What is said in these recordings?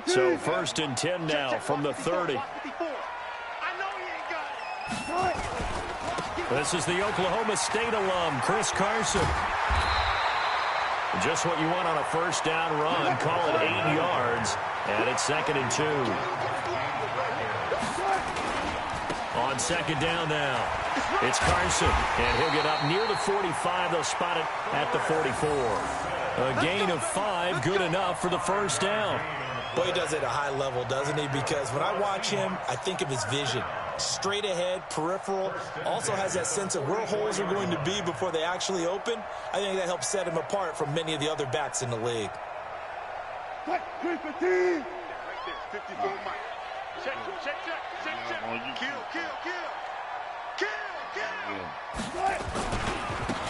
So 1st and 10 now from the 30. This is the Oklahoma State alum, Chris Carson. Just what you want on a first down run. Call it 8 yards. And it's 2nd and 2. On 2nd down now, it's Carson. And he'll get up near the 45. They'll spot it at the 44. A gain of 5, good enough for the first down. Well, he does it at a high level, doesn't he? Because when I watch him, I think of his vision. Straight ahead, peripheral, also has that sense of where holes are going to be before they actually open. I think that helps set him apart from many of the other backs in the league. Right there, 54 Mike. Check. Kill.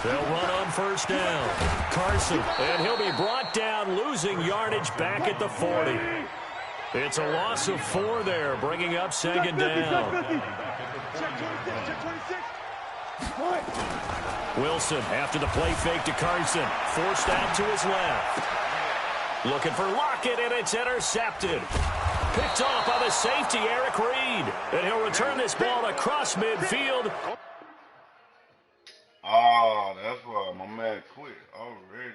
They'll run on first down. Carson, and he'll be brought down, losing yardage back at the 40. It's a loss of 4 there, bringing up 2nd down. Wilson, after the play fake to Carson, forced out to his left. Looking for Lockett, and it's intercepted. Picked off by the safety, Eric Reed. And he'll return this ball across midfield. Oh, that's why my man quit already.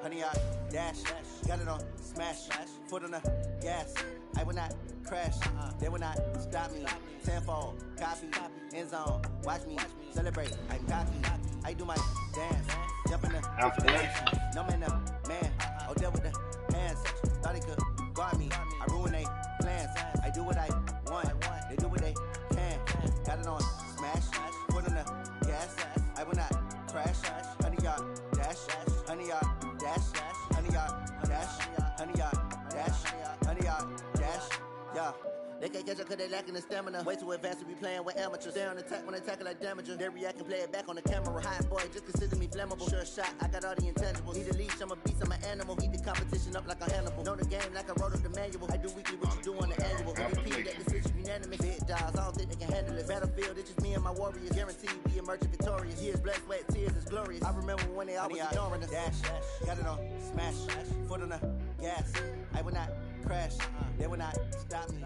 Honey, I dash, got it on smash, foot on the gas. I will not crash, they will not stop me. Tenfold, copy, end zone, watch me celebrate. I'm cocky, I do my dance, jump in the dance. No man, man, oh, deal with the hands. Thought he could guard me, I ruin they plans. I do what I want, they do what they can. Got it on smash, foot on the gas. I will not crash, honey, y'all dash, honey, y'all dash, honey, y'all dash, honey, y'all dash, honey, y'all dash, yeah. They can't catch up cause they lacking the stamina. Way too advanced to be playing with amateurs. Stay on attack when they tackle like damager. They react and play it back on the camera. Hot boy, just consider me flammable. Sure shot, I got all the intangibles. Need a leash, I'm a beast, I'm an animal. Heat the competition up like a Hannibal. Know the game like I wrote up the manual. I do weekly what you do on the annual. MVP, that decision unanimous. Big dogs, I don't think they can handle it. Battlefield, it's just me and my warriors. Guaranteed we emerge victorious. Years, blood, sweat, tears, it's glorious. I remember when they always ignoring us. Dash, got it on smash, foot on the gas. I will not crash, they will not stop me.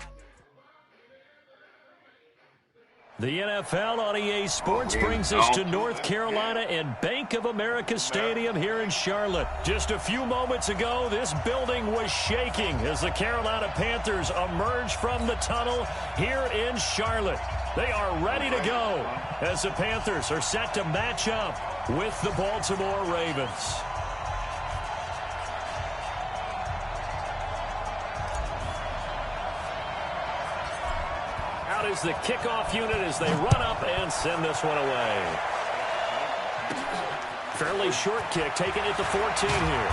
The NFL on EA Sports brings us to North Carolina and Bank of America Stadium here in Charlotte. Just a few moments ago, this building was shaking as the Carolina Panthers emerge from the tunnel here in Charlotte. They are ready to go as the Panthers are set to match up with the Baltimore Ravens. Out is the kickoff unit as they run up and send this one away. Fairly short kick, taking it to 14 here.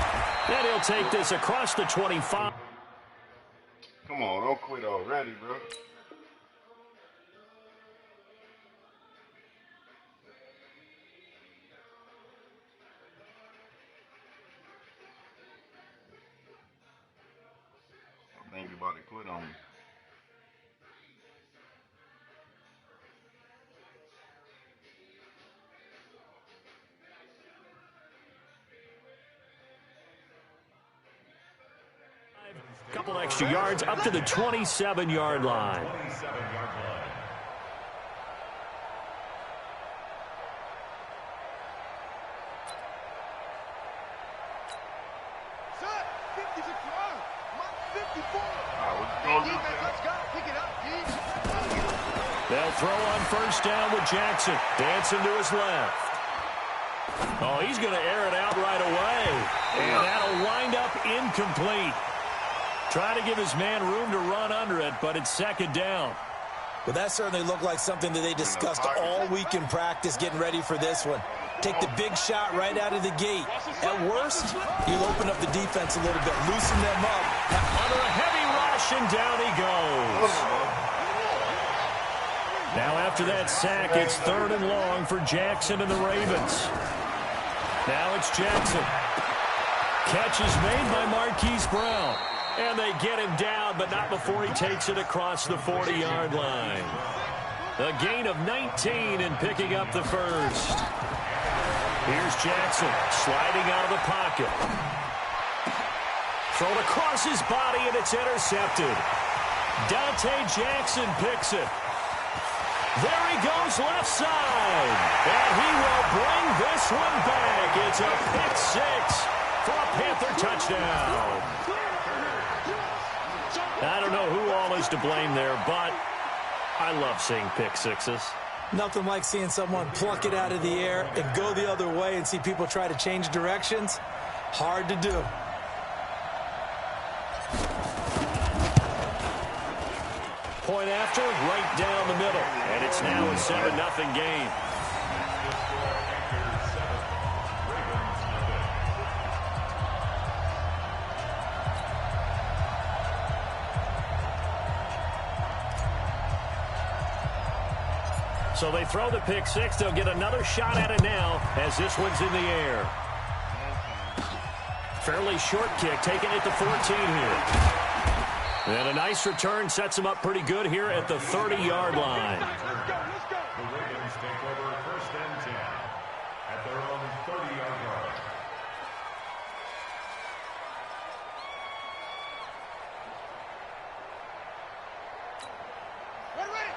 And he'll take this across the 25. Come on, don't quit already, bro. I think you're about to quit on me. Couple extra yards up to the 27-yard line. They'll throw on first down with Jackson. Dancing to his left. Oh, he's going to air it out right away. And that'll wind up incomplete. Trying to give his man room to run under it, but it's second down. Well, that certainly looked like something that they discussed all week in practice getting ready for this one. Take the big shot right out of the gate. At worst, you'll open up the defense a little bit, loosen them up. Under a heavy rush, and down he goes. Now after that sack, it's 3rd and long for Jackson and the Ravens. Now it's Jackson. Catch is made by Marquise Brown. And they get him down, but not before he takes it across the 40-yard line. A gain of 19 and picking up the first. Here's Jackson sliding out of the pocket. Thrown across his body, and it's intercepted. Dante Jackson picks it. There he goes left side. And he will bring this one back. It's a pick six for a Panther touchdown. I don't know who all is to blame there, but I love seeing pick sixes. Nothing like seeing someone pluck it out of the air and go the other way and see people try to change directions. Hard to do. Point after, right down the middle. And it's now a 7-0 game. So they throw the pick six. They'll get another shot at it now as this one's in the air. Fairly short kick, taking it to 14 here. And a nice return sets them up pretty good here at the 30-yard line. The Ravens take over 1st and 10 at their own 30-yard line.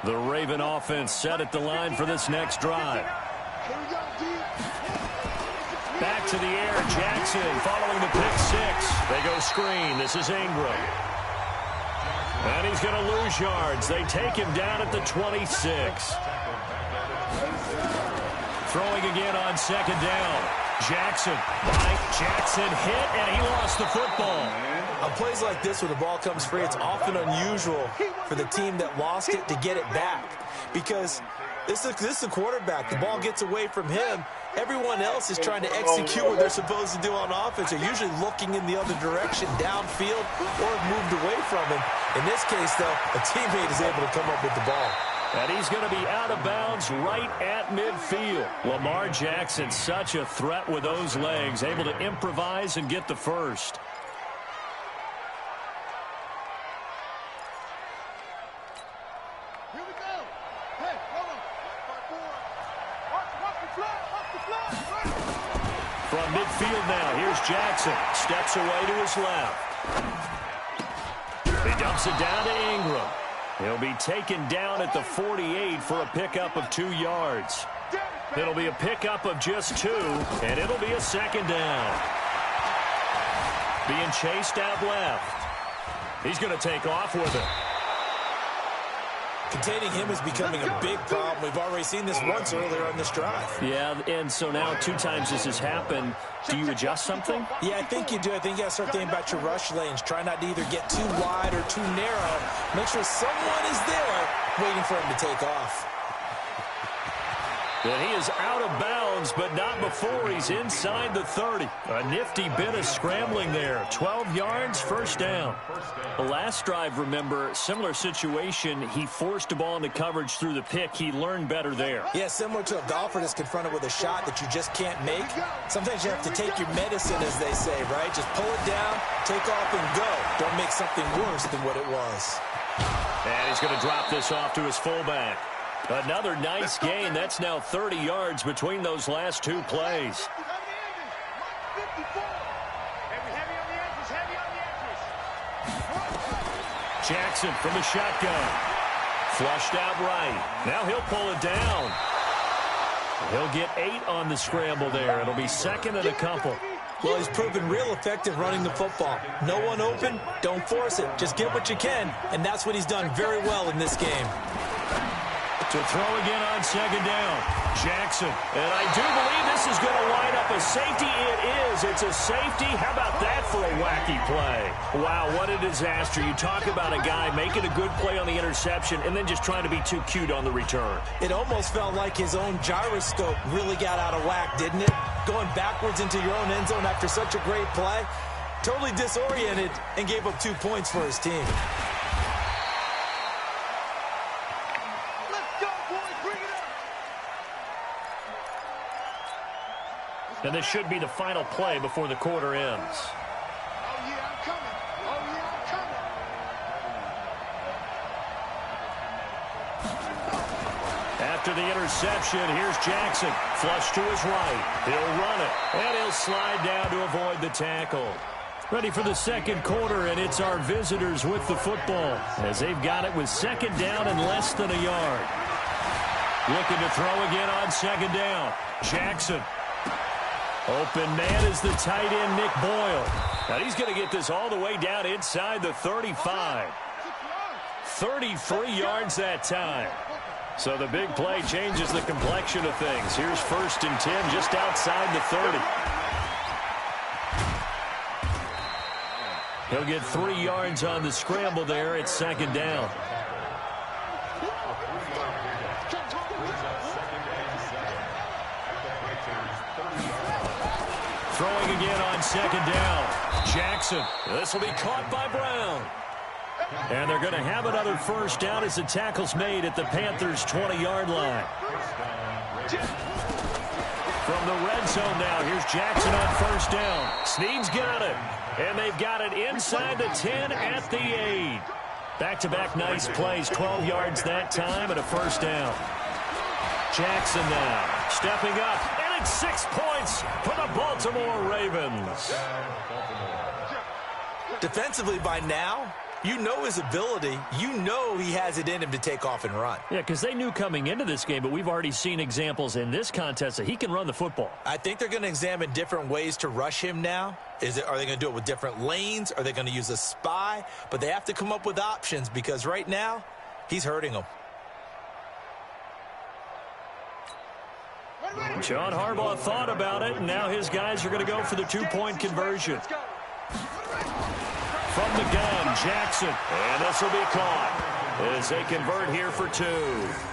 The Raven offense set at the line for this next drive. Back to the air, Jackson following the pick six. They go screen. This is Ingram. And he's going to lose yards. They take him down at the 26. Throwing again on 2nd down. Jackson. Mike Jackson hit, and he lost the football. On plays like this where the ball comes free, it's often unusual for the team that lost it to get it back. Because this is the quarterback. The ball gets away from him. Everyone else is trying to execute what they're supposed to do on offense. They're usually looking in the other direction, downfield, or have moved away from him. In this case, though, a teammate is able to come up with the ball. And he's going to be out of bounds right at midfield. Lamar Jackson, such a threat with those legs, able to improvise and get the first. Here we go. Hey, hold on. Watch the flag. Watch the flag. From midfield now, here's Jackson. Steps away to his left. He dumps it down to Ingram. He'll be taken down at the 48 for a pickup of 2 yards. It'll be a pickup of just 2, and it'll be a 2nd down. Being chased out left. He's going to take off with it. Containing him is becoming a big problem. We've already seen this once earlier on this drive. Yeah, and so now 2 times this has happened. Do you adjust something? Yeah, I think you do. I think you got to start thinking about your rush lanes. Try not to either get too wide or too narrow. Make sure someone is there waiting for him to take off. And he is out of bounds, but not before he's inside the 30. A nifty bit of scrambling there. 12 yards, 1st down. The last drive, remember, similar situation. He forced a ball into coverage through the pick. He learned better there. Yeah, similar to a golfer that's confronted with a shot that you just can't make. Sometimes you have to take your medicine, as they say, right? Just pull it down, take off, and go. Don't make something worse than what it was. And he's going to drop this off to his fullback. Another nice gain. That's now 30 yards between those last 2 plays. Jackson from the shotgun. Flushed out right. Now he'll pull it down. He'll get 8 on the scramble there. It'll be 2nd and a couple. Well, he's proven real effective running the football. No one open, don't force it. Just get what you can, and that's what he's done very well in this game. To throw again on 2nd down. Jackson. And I do believe this is going to line up a safety. It is. It's a safety. How about that for a wacky play? Wow, what a disaster. You talk about a guy making a good play on the interception and then just trying to be too cute on the return. It almost felt like his own gyroscope really got out of whack, didn't it? Going backwards into your own end zone after such a great play. Totally disoriented and gave up 2 points for his team. And this should be the final play before the quarter ends. Oh, yeah, I'm coming. Oh, yeah, I'm coming. After the interception, here's Jackson. Flush to his right. He'll run it. And he'll slide down to avoid the tackle. Ready for the second quarter, and it's our visitors with the football as they've got it with second down and less than a yard. Looking to throw again on second down. Jackson. Open man is the tight end, Nick Boyle. Now he's going to get this all the way down inside the 35. 33 yards that time. So the big play changes the complexion of things. Here's 1st and 10 just outside the 30. He'll get 3 yards on the scramble there at second down. Throwing again on second down. Jackson. This will be caught by Brown. And they're going to have another first down as the tackle's made at the Panthers' 20-yard line. From the red zone now, here's Jackson on first down. Snead's got it. And they've got it inside the 10 at the 8. Back-to-back nice plays, 12 yards that time and a first down. Jackson now stepping up, and it's 6 points for the Baltimore Ravens. Defensively by now, you know his ability. You know he has it in him to take off and run. Yeah, because they knew coming into this game, but we've already seen examples in this contest that he can run the football. I think they're going to examine different ways to rush him now. Are they going to do it with different lanes? Are they going to use a spy? But they have to come up with options because right now, he's hurting them. John Harbaugh thought about it, and now his guys are going to go for the 2-point conversion. From the gun, Jackson, and this will be caught as they convert here for 2.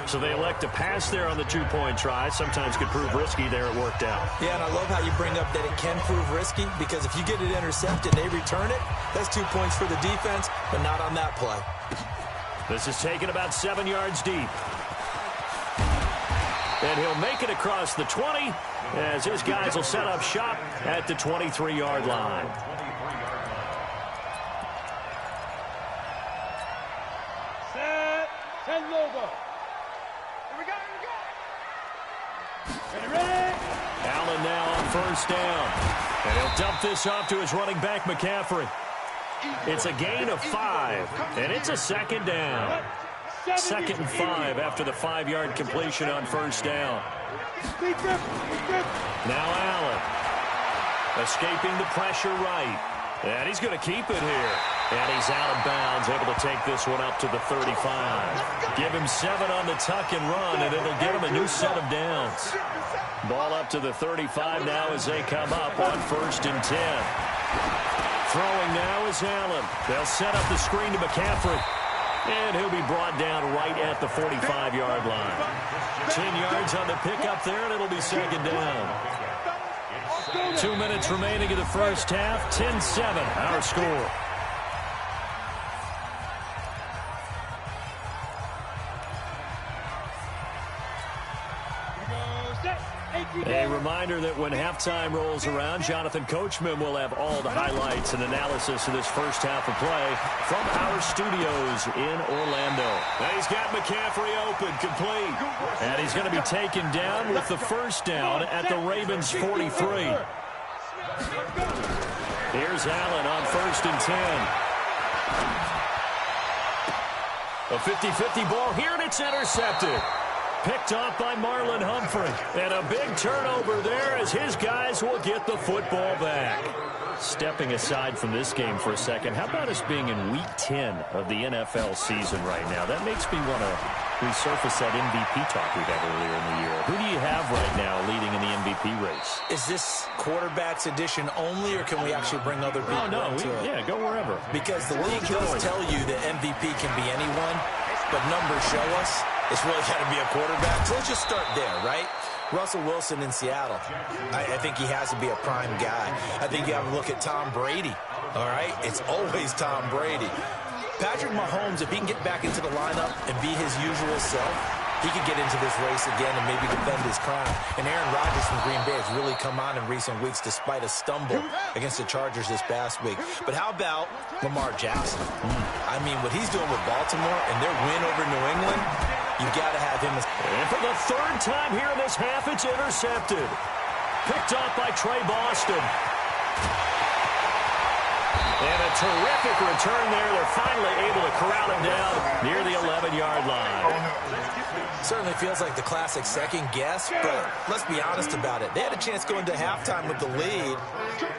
So they elect to pass there on the 2-point try. Sometimes could prove risky there. It worked out. Yeah, and I love how you bring up that it can prove risky because if you get it intercepted and they return it, that's 2 points for the defense, but not on that play. This is taken about 7 yards deep. And he'll make it across the 20 as his guys will set up shop at the 23-yard line. Allen now on first down. And he'll dump this off to his running back, McCaffrey. It's a gain of 5, and it's a second down. 2nd and 5 after the 5-yard completion on first down. Now Allen. Escaping the pressure right. And he's going to keep it here. And he's out of bounds, able to take this one up to the 35. Give him 7 on the tuck and run, and it'll get him a new set of downs. Ball up to the 35 now as they come up on 1st and 10. Throwing now is Allen. They'll set up the screen to McCaffrey. And he'll be brought down right at the 45-yard line. 10 yards on the pickup there, and it'll be second down. 2 minutes remaining in the first half. 10-7, our score. A reminder that when halftime rolls around, Jonathan Coachman will have all the highlights and analysis of this first half of play from our studios in Orlando. Now he's got McCaffrey open, complete. And he's going to be taken down with the first down at the Ravens' 43. Here's Allen on 1st and 10. A 50-50 ball here, and it's intercepted. Picked off by Marlon Humphrey. And a big turnover there as his guys will get the football back. Stepping aside from this game for a second, how about us being in Week 10 of the NFL season right now? That makes me want to resurface that MVP talk we had earlier in the year. Who do you have right now leading in the MVP race? Is this quarterbacks edition only, or can we actually bring other people into it? Yeah, go wherever. Because the league does tell you that MVP can be anyone, but numbers show us it's really got to be a quarterback. So let's just start there, right? Russell Wilson in Seattle. I think he has to be a prime guy. I think you have to look at Tom Brady, all right? It's always Tom Brady. Patrick Mahomes, if he can get back into the lineup and be his usual self, he could get into this race again and maybe defend his crown. And Aaron Rodgers from Green Bay has really come on in recent weeks despite a stumble against the Chargers this past week. But how about Lamar Jackson? I mean, what he's doing with Baltimore and their win over New England, you've got to have him. And for the third time here in this half, it's intercepted. Picked off by Trey Boston. And a terrific return there. They're finally able to corral him down near the 11-yard line. Certainly feels like the classic second guess, but let's be honest about it. They had a chance going to halftime with the lead.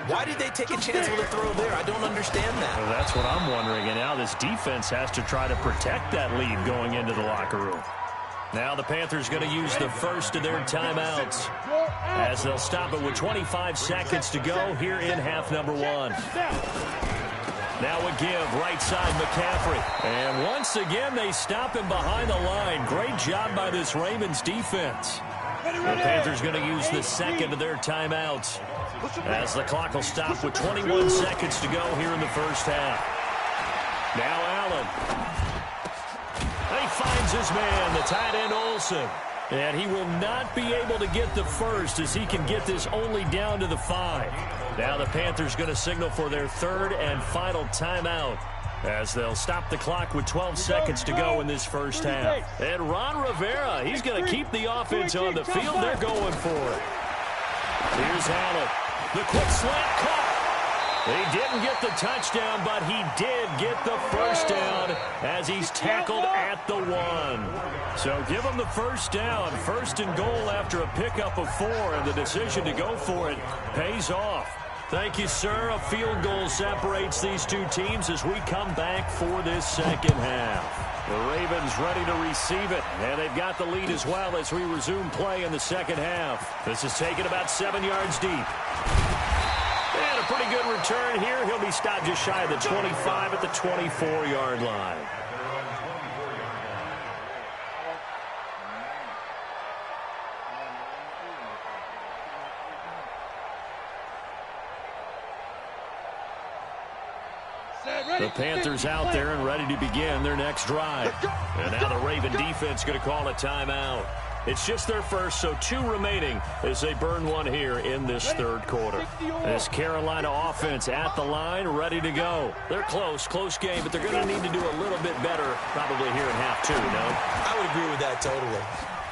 Why did they take a chance with a throw there? I don't understand that. Well, that's what I'm wondering. And now this defense has to try to protect that lead going into the locker room. Now the Panthers going to use the first of their timeouts as they'll stop it with 25 seconds to go here in half number one. Now a give, right side McCaffrey. And once again, they stop him behind the line. Great job by this Ravens defense. The Panthers going to use the second of their timeouts as the clock will stop with 21 seconds to go here in the first half. Now Allen. He finds his man, the tight end Olsen. And he will not be able to get the first as he can get this only down to the 5. Now the Panthers going to signal for their third and final timeout as they'll stop the clock with 12 seconds to go in this first half. And Ron Rivera, he's going to keep the offense on the field. They're going for it. Here's Allen. The quick slant caught. He didn't get the touchdown, but he did get the first down as he's tackled at the 1. So give him the first down. First and goal after a pickup of 4, and the decision to go for it pays off. Thank you, sir. A field goal separates these two teams as we come back for this second half. The Ravens ready to receive it, and they've got the lead as well as we resume play in the second half. This is taken about 7 yards deep. And a pretty good return here. He'll be stopped just shy of the 25 at the 24-yard line. The Panthers out there and ready to begin their next drive. And now the Raven defense going to call a timeout. It's just their first, so 2 remaining as they burn one here in this third quarter. This Carolina offense at the line, ready to go. They're close game, but they're going to need to do a little bit better probably here in half 2, no? I would agree with that totally.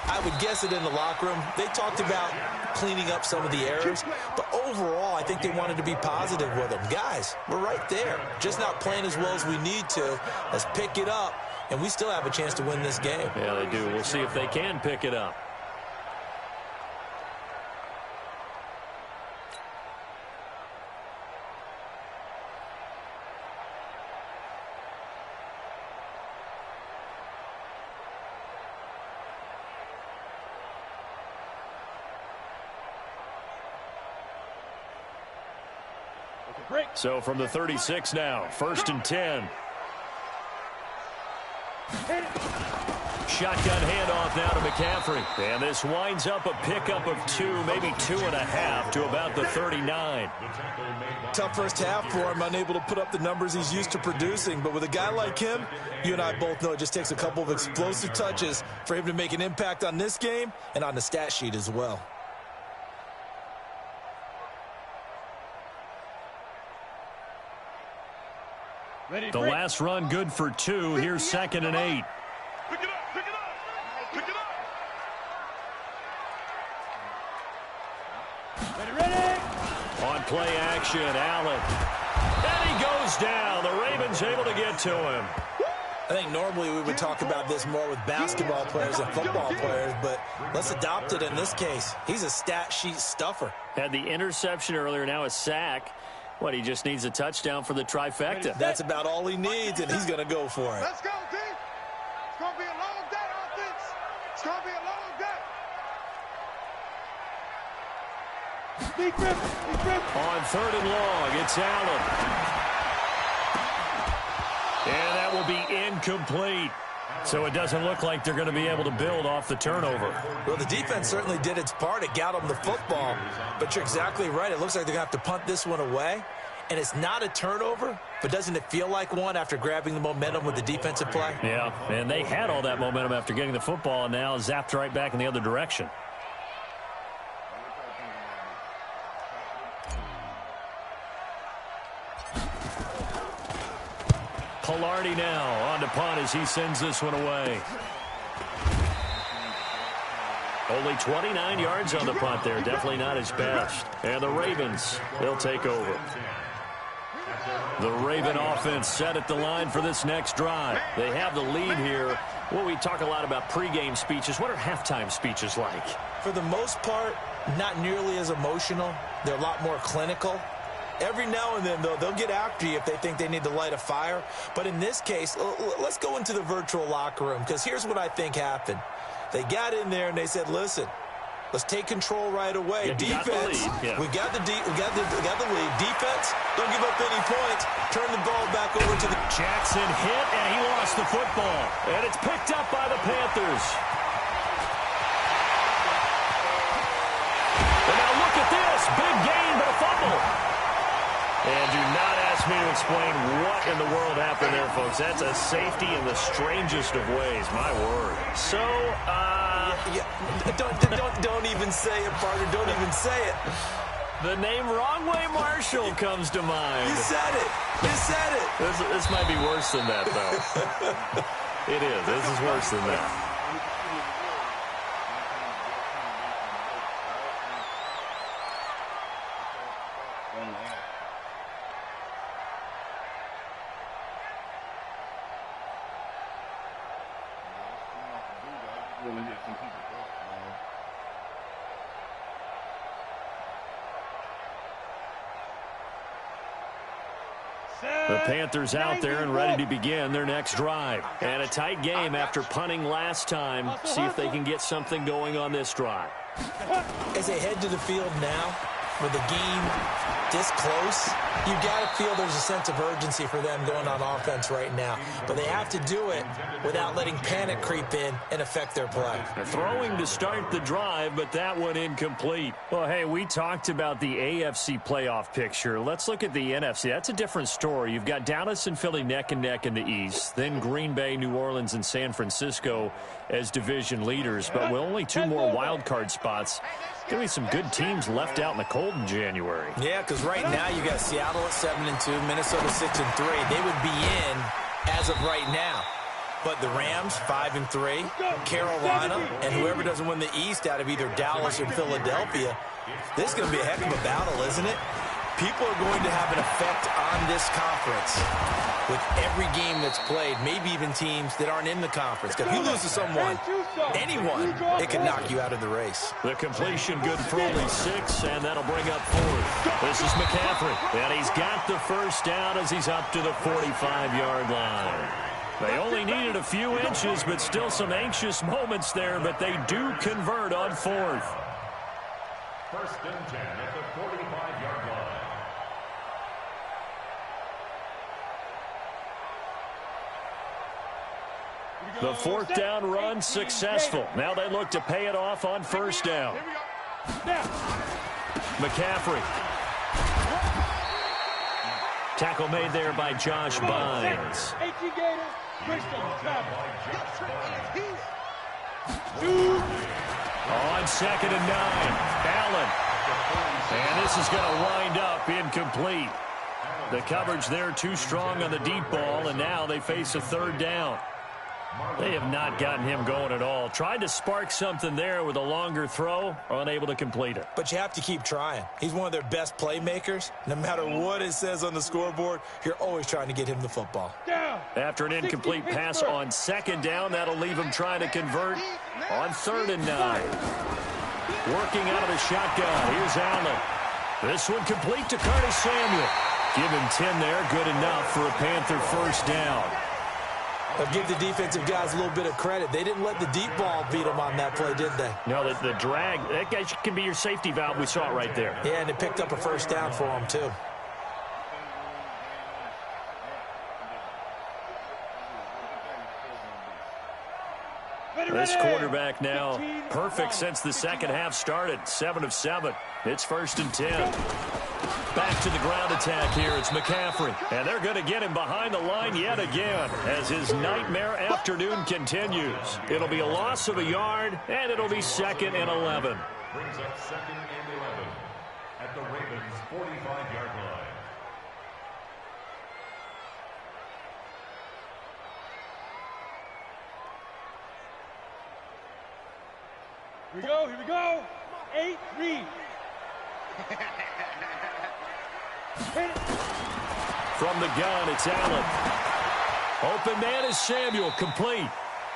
I would guess it in the locker room. They talked about cleaning up some of the errors, but overall, I think they wanted to be positive with them. Guys, we're right there. Just not playing as well as we need to. Let's pick it up. And we still have a chance to win this game. Yeah, they do. We'll see if they can pick it up. So from the 36 now, 1st and 10. Shotgun handoff now to McCaffrey. And this winds up a pickup of 2, maybe 2.5 to about the 39. Tough first half for him, unable to put up the numbers he's used to producing. But with a guy like him, you and I both know it just takes a couple of explosive touches for him to make an impact on this game and on the stat sheet as well. The last run good for 2. Here's 2nd and 8. Pick it up, pick it up, pick it up. Ready. On play action, Allen. And he goes down. The Ravens able to get to him. I think normally we would talk about this more with basketball players and football players, but let's adopt it in this case. He's a stat sheet stuffer. Had the interception earlier, now a sack. What, he just needs a touchdown for the trifecta. That's about all he needs, and he's going to go for it. Let's go, team. It's going to be a long day, offense. It's going to be a long day. Big rip. On 3rd and long, it's Allen. And that will be incomplete. So it doesn't look like they're going to be able to build off the turnover. Well, the defense certainly did its part. It got them the football. But you're exactly right. It looks like they're going to have to punt this one away. and it's not a turnover, but doesn't it feel like one after grabbing the momentum with the defensive play? Yeah, and they had all that momentum after getting the football, and now zapped right back in the other direction. Pilardi now on to punt as he sends this one away. Only 29 yards on the punt there. Definitely not his best. And the Ravens, they'll take over. The Raven offense set at the line for this next drive. They have the lead here. Well, we talk a lot about pregame speeches. What are halftime speeches like? For the most part, not nearly as emotional. They're a lot more clinical. Every now and then, though, they'll get after you if they think they need to light a fire. But in this case, let's go into the virtual locker room, because here's what I think happened. They got in there and they said, listen, let's take control right away. Defense, we got the lead. Defense, don't give up any points. Turn the ball back over to the... Jackson hit, and he lost the football. And it's picked up by the Panthers. And now look at this. Big gain, but a fumble. And do not ask me to explain what in the world happened there, folks. That's a safety in the strangest of ways. My word. So, Don't even say it, partner. Don't even say it. The name Wrong Way Marshall comes to mind. You said it. You said it. This might be worse than that, though. It is. This is worse than that. The Panthers out there and ready to begin their next drive. And a tight game after punting last time. See if they can get something going on this drive. As they head to the field now, with the game this close, you've got to feel there's a sense of urgency for them going on offense right now. But they have to do it without letting panic creep in and affect their play. They're throwing to start the drive, but that one incomplete. Well, hey, we talked about the AFC playoff picture. Let's look at the NFC. That's a different story. You've got Dallas and Philly neck and neck in the East. Then Green Bay, New Orleans, and San Francisco as division leaders. But with only 2 more wild card spots, going to be some good teams left out in the cold in January. Yeah, because right now you got Seattle at 7-2, Minnesota 6-3. They would be in as of right now. But the Rams 5-3, Carolina, and whoever doesn't win the East out of either Dallas or Philadelphia, this is going to be a heck of a battle, isn't it? People are going to have an effect on this conference with every game that's played, maybe even teams that aren't in the conference. Because if you lose to someone, anyone, it can knock you out of the race. The completion good for only 6, and that'll bring up 4th. This is McCaffrey, and he's got the first down as he's up to the 45-yard line. They only needed a few inches, but still some anxious moments there, but they do convert on 4th. 1st and 10 at the 45-yard line. The 4th down run successful. Now they look to pay it off on 1st down. McCaffrey. Tackle made there by Josh Bynes. On 2nd and 9. Allen. And this is going to wind up incomplete. The coverage there too strong on the deep ball, and now they face a 3rd down. They have not gotten him going at all. Tried to spark something there with a longer throw, unable to complete it. But you have to keep trying. He's one of their best playmakers. No matter what it says on the scoreboard, you're always trying to get him the football. After an incomplete pass on 2nd down, that'll leave him trying to convert on 3rd and 9. Working out of the shotgun. Here's Allen. This one complete to Curtis Samuel. Give him 10 there. Good enough for a Panther 1st down. I'll give the defensive guys a little bit of credit. They didn't let the deep ball beat them on that play, did they? No, the drag, that guy can be your safety valve. We saw it right there. Yeah, and it picked up a 1st down for them, too. This quarterback now perfect since the 2nd half started. 7 of 7. It's 1st and 10. back to the ground attack here. It's McCaffrey. And they're going to get him behind the line yet again as his nightmare afternoon continues. It'll be a loss of a yard, and it'll be 2nd and 11. Brings up 2nd and 11 at the Ravens' 45-yard line. Here we go. 8-3. From the gun, it's Allen. Open man is Samuel, complete.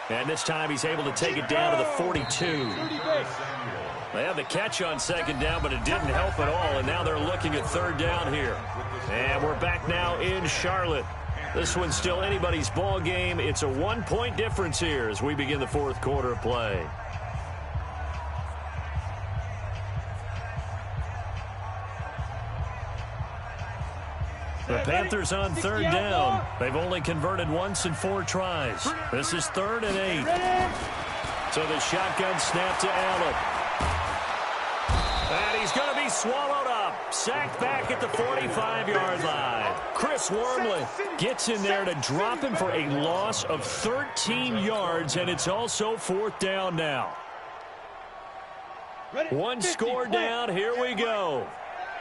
And this time he's able to take it down to the 42. They had the catch on 2nd down, but it didn't help at all, and now they're looking at 3rd down here. And we're back now in Charlotte. This one's still anybody's ball game. It's a 1-point difference here as we begin the 4th quarter of play. The Panthers on 3rd down. They've only converted once in 4 tries. This is 3rd and 8. So the shotgun snap to Allen. And he's going to be swallowed up. Sacked back at the 45-yard line. Chris Wormley gets in there to drop him for a loss of 13 yards, and it's also 4th down now. One score down. Here we go.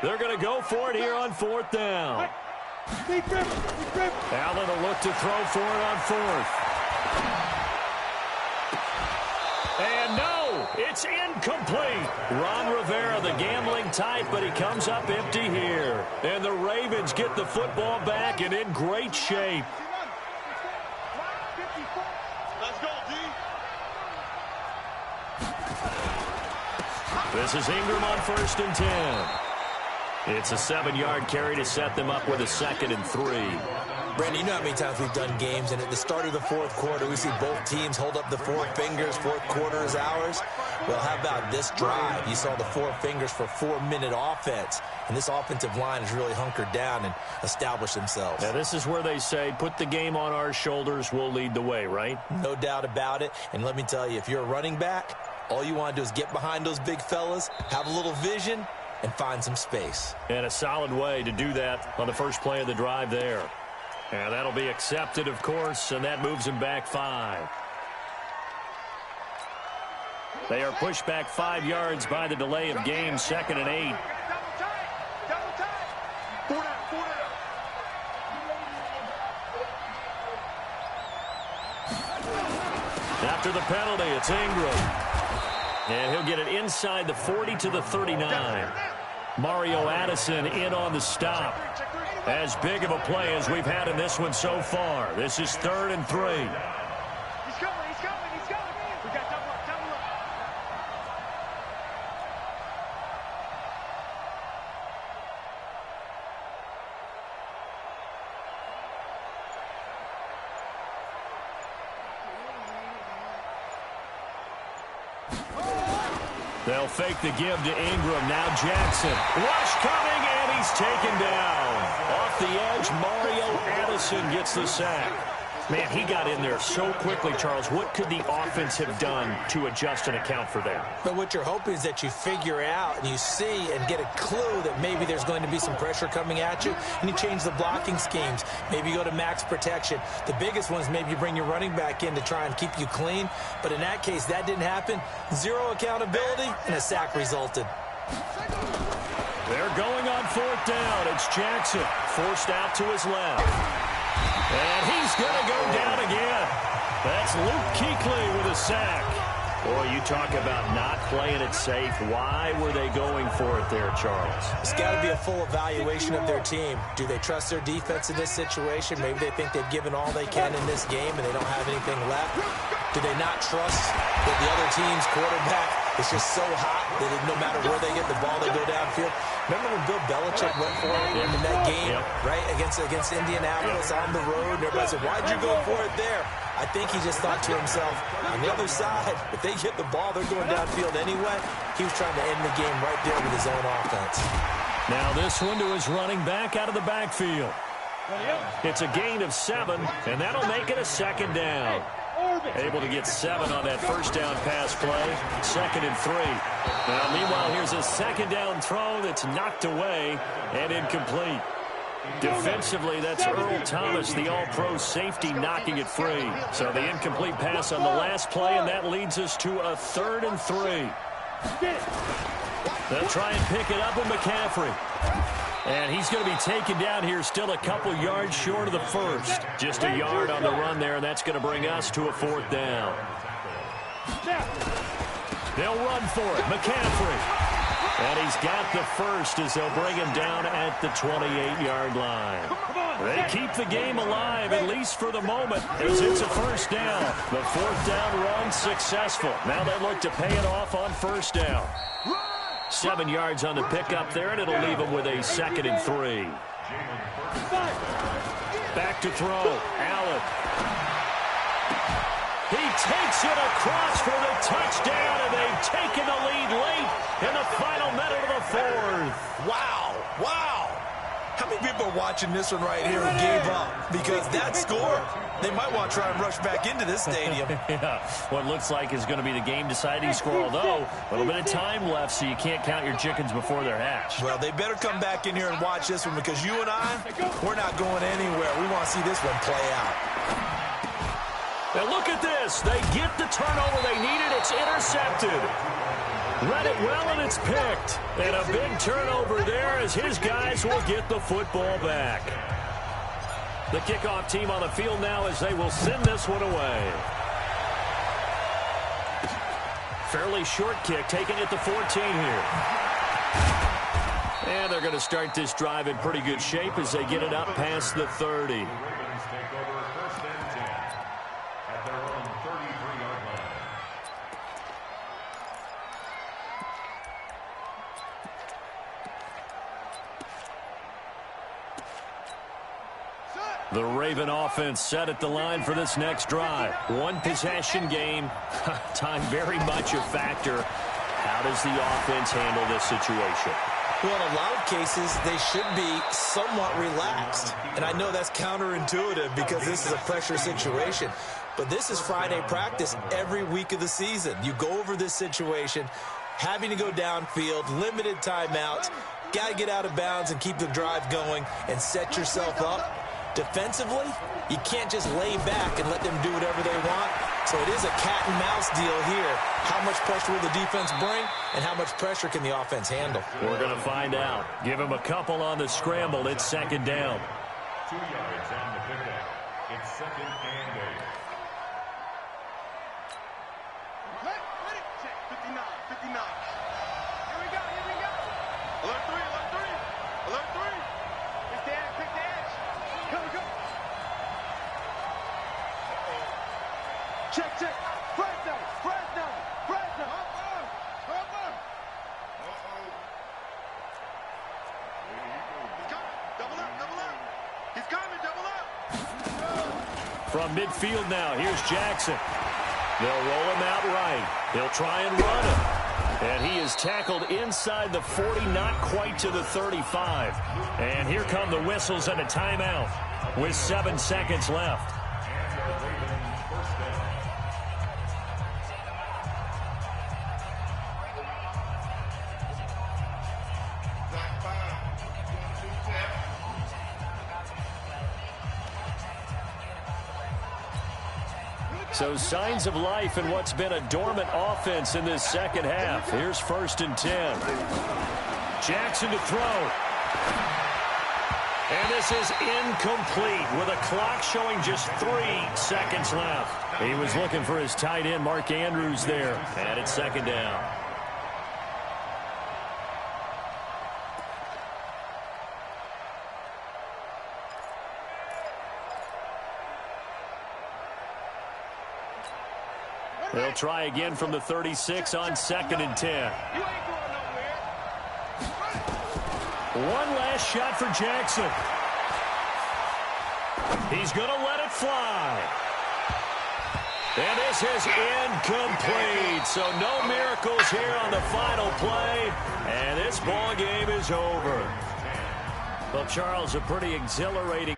They're going to go for it here on 4th down. Allen will look to throw for it on 4th. And no, it's incomplete. Ron Rivera, the gambling type, but he comes up empty here. And the Ravens get the football back and in great shape. Let's go, D. This is Ingram on 1st and 10. It's a 7-yard carry to set them up with a 2nd and 3. Brandon, you know how many times we've done games, and at the start of the 4th quarter, we see both teams hold up the 4 fingers, 4th quarter is ours. Well, how about this drive? You saw the 4 fingers for 4-minute offense, and this offensive line has really hunkered down and established themselves. Now, this is where they say, put the game on our shoulders, we'll lead the way, right? No doubt about it, and let me tell you, if you're a running back, all you want to do is get behind those big fellas, have a little vision, and find some space. And a solid way to do that on the first play of the drive there. And that'll be accepted, of course, and that moves him back 5. They are pushed back 5 yards by the delay of game, 2nd and 8. After the penalty, it's Ingram. And he'll get it inside the 40 to the 39. Mario Addison in on the stop. As big of a play as we've had in this one so far. This is 3rd and 3. He's coming. We got double up. They'll fake the give to Ingram. Now Jackson. Rush coming, and he's taken down. Off the edge, Mario Addison gets the sack. Man, he got in there so quickly, Charles. What could the offense have done to adjust and account for that? But what you're hoping is that you figure out and you see and get a clue that maybe there's going to be some pressure coming at you, and you change the blocking schemes. Maybe you go to max protection. The biggest one is maybe you bring your running back in to try and keep you clean. But in that case, that didn't happen. 0 accountability, and a sack resulted. They're going on 4th down. It's Jackson forced out to his left. And he's going to go down again. That's Luke Kuechly with a sack. Boy, you talk about not playing it safe. Why were they going for it there, Charles? It's got to be a full evaluation of their team. Do they trust their defense in this situation? Maybe they think they've given all they can in this game and they don't have anything left. Do they not trust that the other team's quarterback is just so hot that no matter where they get the ball, they go downfield? Remember when Bill Belichick went for it in that game, right, against Indianapolis on the road? And everybody said, why'd you go for it there? I think he just thought to himself, on the other side, if they get the ball, they're going downfield anyway. He was trying to end the game right there with his own offense. Now this one to his running back out of the backfield. It's a gain of 7, and that'll make it a 2nd down. Able to get 7 on that first down pass play. 2nd and 3. Now, meanwhile, here's a 2nd down throw that's knocked away and incomplete. Defensively, that's Earl Thomas, the all-pro safety, knocking it free. So the incomplete pass on the last play, and that leads us to a 3rd and 3. They'll try and pick it up with McCaffrey. And he's going to be taken down here, still a couple yards short of the first. Just a yard on the run there, and that's going to bring us to a 4th down. They'll run for it. McCaffrey. And he's got the first as they'll bring him down at the 28-yard line. They keep the game alive, at least for the moment, as it's a 1st down. The 4th down run successful. Now they look to pay it off on 1st down. 7 yards on the pickup there, and it'll leave him with a 2nd and 3. Back to throw. Allen. He takes it across for the touchdown, and they've taken the lead late in the final minute of the 4th. Wow. Wow. How many people are watching this one right here and gave up? Because that score, they might want to try and rush back into this stadium. Yeah, what looks like is going to be the game-deciding score, although a little bit of time left, so you can't count your chickens before they're hatched. Well, they better come back in here and watch this one, because you and I, we're not going anywhere. We want to see this one play out. Now look at this. They get the turnover they needed. It's intercepted. Read it well, and it's picked. And a big turnover there as his guys will get the football back. The kickoff team on the field now as they will send this one away. Fairly short kick, taken at the 14 here. And they're going to start this drive in pretty good shape as they get it up past the 30. The Raven offense set at the line for this next drive. One possession game. Time very much a factor. How does the offense handle this situation? Well, in a lot of cases, they should be somewhat relaxed. And I know that's counterintuitive because this is a pressure situation. But this is Friday practice every week of the season. You go over this situation, having to go downfield, limited timeouts, got to get out of bounds and keep the drive going and set yourself up. Defensively, you can't just lay back and let them do whatever they want. So it is a cat-and-mouse deal here. How much pressure will the defense bring, and how much pressure can the offense handle? We're going to find out. Give him a couple on the scramble. It's 2nd down. 2 yards on the pickup. It's 2nd and 8. Ready? Check. 59. 59. Here we go. Here we go. Alert 3. Alert 3. Alert 3. Pick the edge. Pick the edge. Go, go. Check, check. Fresno. Fresno. Fresno. He's coming. Double up. Double up. He's coming. Double up. From midfield now, here's Jackson. They'll roll him out right. He'll try and run him. And he is tackled inside the 40, not quite to the 35. And here come the whistles and a timeout with 7 seconds left. So signs of life in what's been a dormant offense in this second half. Here's 1st and 10. Jackson to throw. And this is incomplete with a clock showing just 3 seconds left. He was looking for his tight end, Mark Andrews, there. And it's 2nd down. They'll try again from the 36 on 2nd and 10. One last shot for Jackson. He's going to let it fly. And this is incomplete. So no miracles here on the final play. And this ball game is over. Well, Charles, a pretty exhilarating